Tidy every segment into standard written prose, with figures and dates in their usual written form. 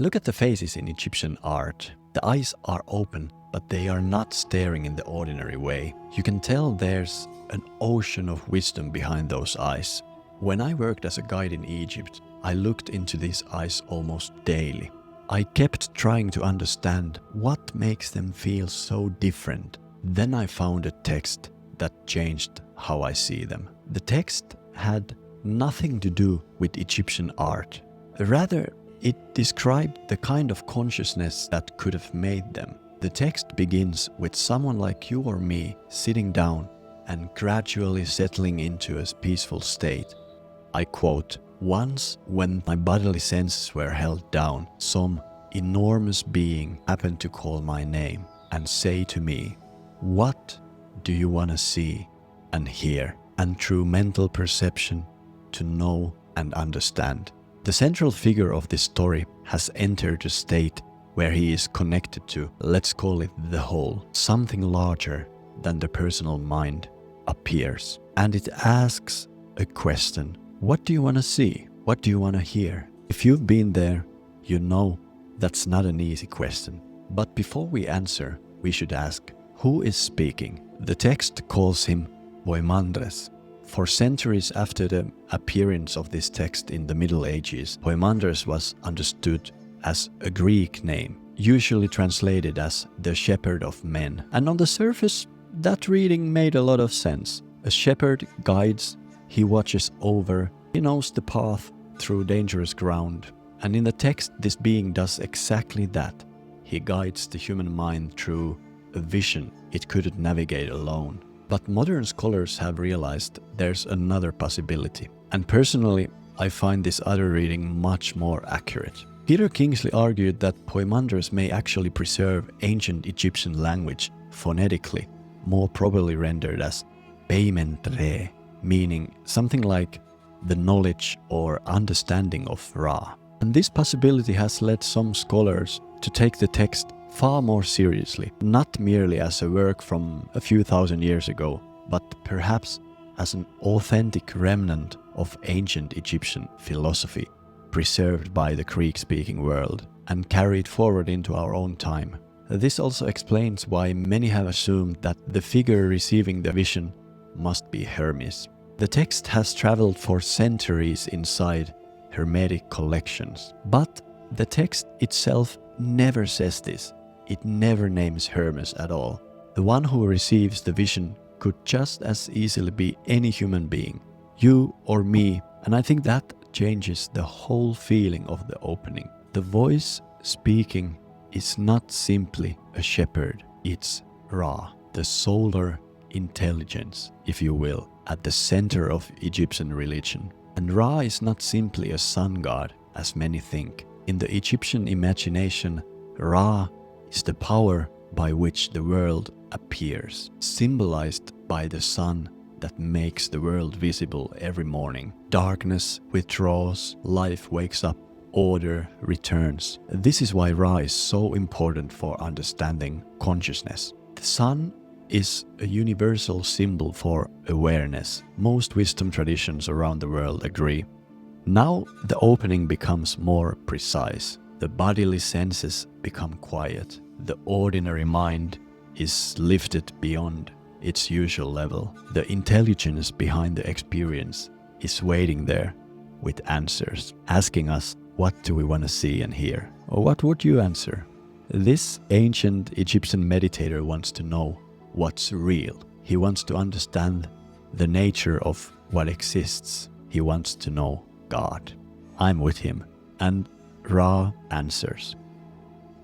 Look at the faces in Egyptian art. The eyes are open, but they are not staring in the ordinary way. You can tell there's an ocean of wisdom behind those eyes. When I worked as a guide in Egypt, I looked into these eyes almost daily. I kept trying to understand what makes them feel so different. Then I found a text that changed how I see them. The text had nothing to do with Egyptian art. Rather, it described the kind of consciousness that could have made them. The text begins with someone like you or me sitting down and gradually settling into a peaceful state. I quote, "Once, when my bodily senses were held down, some enormous being happened to call my name and say to me, 'What do you want to see and hear?' And through mental perception, to know and understand." The central figure of this story has entered a state where he is connected to, let's call it the whole, something larger than the personal mind appears. And it asks a question. What do you want to see? What do you want to hear? If you've been there, you know that's not an easy question. But before we answer, we should ask, who is speaking? The text calls him Poimandres. For centuries after the appearance of this text in the Middle Ages, Poimandres was understood as a Greek name, usually translated as the shepherd of men. And on the surface, that reading made a lot of sense. A shepherd guides, he watches over, he knows the path through dangerous ground. And in the text, this being does exactly that. He guides the human mind through a vision it couldn't navigate alone. But modern scholars have realized there's another possibility. And personally, I find this other reading much more accurate. Peter Kingsley argued that Poimandres may actually preserve ancient Egyptian language phonetically, more probably rendered as peimandres, meaning something like the knowledge or understanding of Ra. And this possibility has led some scholars to take the text far more seriously, not merely as a work from a few thousand years ago, but perhaps as an authentic remnant of ancient Egyptian philosophy, preserved by the Greek-speaking world and carried forward into our own time. This also explains why many have assumed that the figure receiving the vision must be Hermes. The text has traveled for centuries inside Hermetic collections, but the text itself never says this. It never names Hermes at all. The one who receives the vision could just as easily be any human being, you or me, and I think that changes the whole feeling of the opening. The voice speaking is not simply a shepherd, it's Ra, the solar intelligence, if you will, at the center of Egyptian religion. And Ra is not simply a sun god, as many think. In the Egyptian imagination, Ra is the power by which the world appears, symbolized by the sun that makes the world visible every morning. Darkness withdraws, life wakes up, order returns. This is why Ra is so important for understanding consciousness. The sun is a universal symbol for awareness. Most wisdom traditions around the world agree. Now the opening becomes more precise. The bodily senses become quiet. The ordinary mind is lifted beyond its usual level. The intelligence behind the experience is waiting there with answers, asking us, what do we want to see and hear? Or what would you answer? This ancient Egyptian meditator wants to know what's real. He wants to understand the nature of what exists. He wants to know God. I'm with him. And Ra answers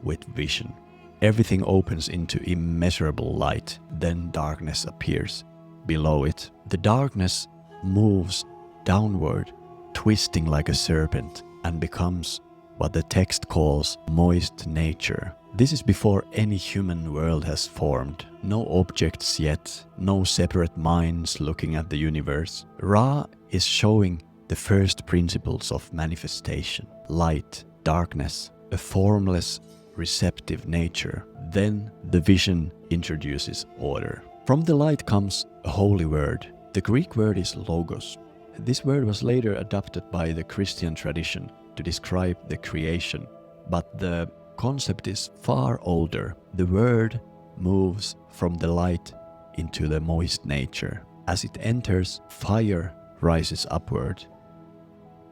with vision. Everything opens into immeasurable light. Then darkness appears below it. The darkness moves downward, twisting like a serpent, and becomes what the text calls moist nature. This is before any human world has formed. No objects yet, no separate minds looking at the universe. Ra is showing the first principles of manifestation. Light, darkness, a formless, receptive nature. Then the vision introduces order. From the light comes a holy word. The Greek word is logos. This word was later adopted by the Christian tradition to describe the creation but the concept is far older. The word moves from the light into the moist nature. As it enters, fire rises upward.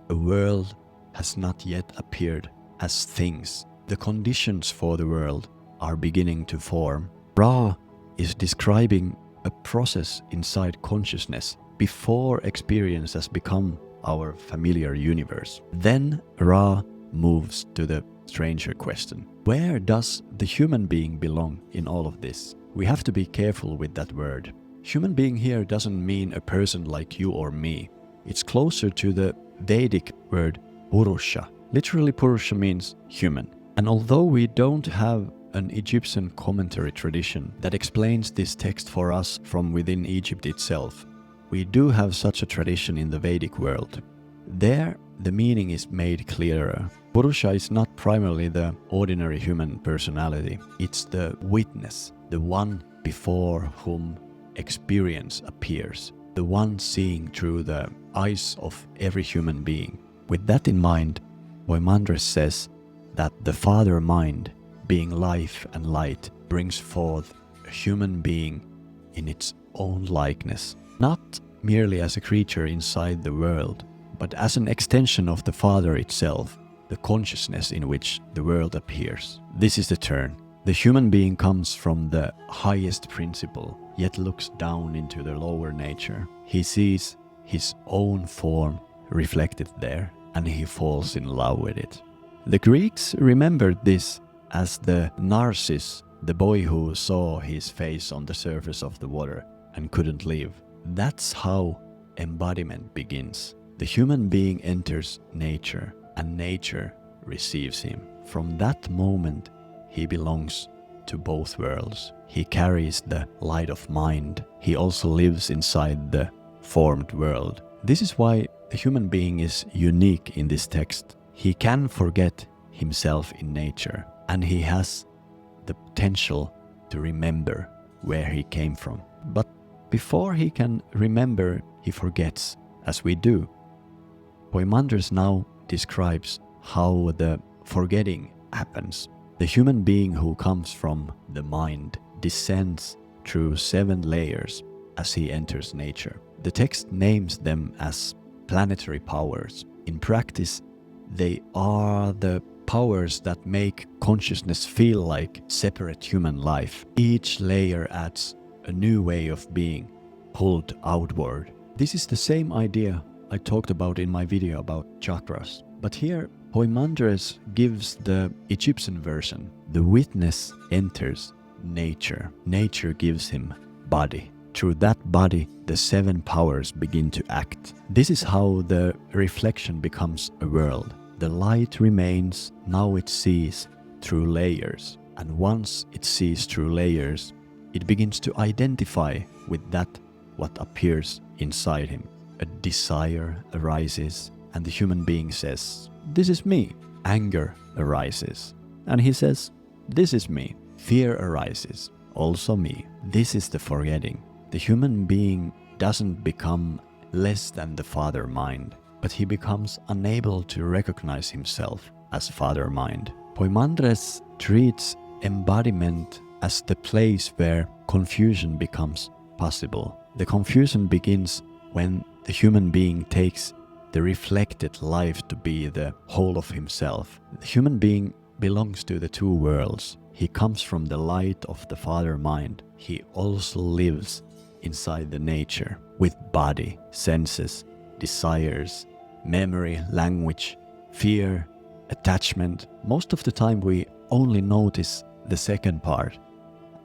A world has not yet appeared as things. The conditions for the world are beginning to form. Ra is describing a process inside consciousness before experience has become our familiar universe. Then Ra moves to the stranger question. Where does the human being belong in all of this? We have to be careful with that word. Human being here doesn't mean a person like you or me. It's closer to the Vedic word Purusha. Literally, Purusha means human. And although we don't have an Egyptian commentary tradition that explains this text for us from within Egypt itself, we do have such a tradition in the Vedic world. There, the meaning is made clearer. Purusha is not primarily the ordinary human personality. It's the witness, the one before whom experience appears, the one seeing through the eyes of every human being. With that in mind, Poimandres says that the Father Mind, being life and light, brings forth a human being in its own likeness, not merely as a creature inside the world, but as an extension of the Father itself, the consciousness in which the world appears. This is the turn. The human being comes from the highest principle, yet looks down into the lower nature. He sees his own form reflected there, and he falls in love with it. The Greeks remembered this as the Narcissus, the boy who saw his face on the surface of the water and couldn't leave. That's how embodiment begins. The human being enters nature, and nature receives him. From that moment, he belongs to both worlds. He carries the light of mind. He also lives inside the formed world. This is why the human being is unique in this text. He can forget himself in nature, and he has the potential to remember where he came from. But before he can remember, he forgets, as we do. Poimandres now describes how the forgetting happens. The human being who comes from the mind descends through 7 layers as he enters nature. The text names them as planetary powers. In practice, they are the powers that make consciousness feel like separate human life. Each layer adds a new way of being, pulled outward. This is the same idea I talked about in my video about chakras. But here, Poimandres gives the Egyptian version. The witness enters nature. Nature gives him body. Through that body, the 7 powers begin to act. This is how the reflection becomes a world. The light remains, now it sees through layers. And once it sees through layers, it begins to identify with that what appears inside him. A desire arises, and the human being says, "This is me." Anger arises, and he says, "This is me." Fear arises, also me. This is the forgetting. The human being doesn't become less than the Father Mind, but he becomes unable to recognize himself as Father Mind. Poimandres treats embodiment as the place where confusion becomes possible. The confusion begins when the human being takes the reflected life to be the whole of himself. The human being belongs to the 2 worlds. He comes from the light of the Father Mind. He also lives inside the nature with body, senses, desires, memory, language, fear, attachment. Most of the time we only notice the second part.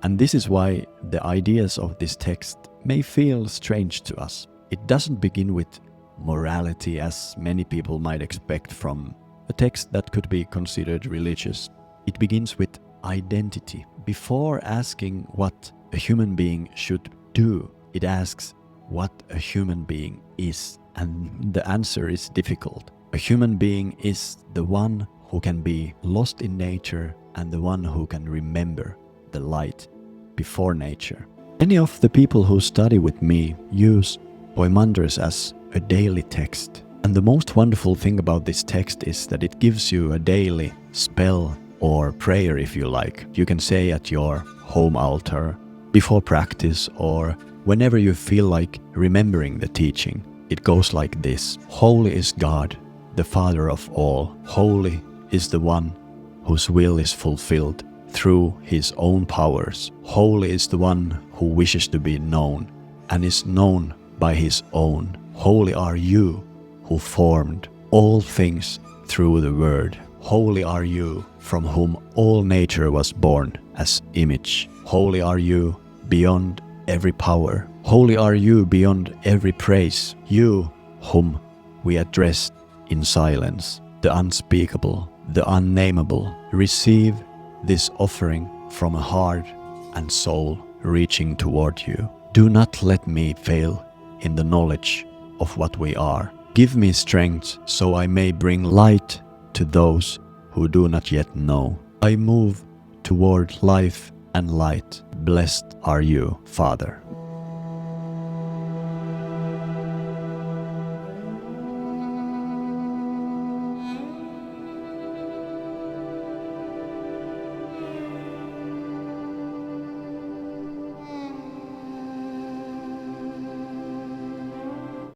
And this is why the ideas of this text may feel strange to us. It doesn't begin with morality as many people might expect from a text that could be considered religious. It begins with identity. Before asking what a human being should do, it asks what a human being is. And the answer is difficult. A human being is the one who can be lost in nature and the one who can remember the light before nature. Many of the people who study with me use Poimandres as a daily text. And the most wonderful thing about this text is that it gives you a daily spell or prayer, if you like. You can say at your home altar, before practice, or whenever you feel like remembering the teaching. It goes like this: Holy is God, the Father of all. Holy is the one whose will is fulfilled through his own powers. Holy is the one who wishes to be known and is known by his own. Holy are you who formed all things through the Word. Holy are you from whom all nature was born as image. Holy are you beyond every power. Holy are you beyond every praise. You whom we address in silence, the unspeakable, the unnameable. Receive this offering from a heart and soul reaching toward you. Do not let me fail in the knowledge of what we are. Give me strength so I may bring light to those who do not yet know. I move toward life and light. Blessed are you, Father.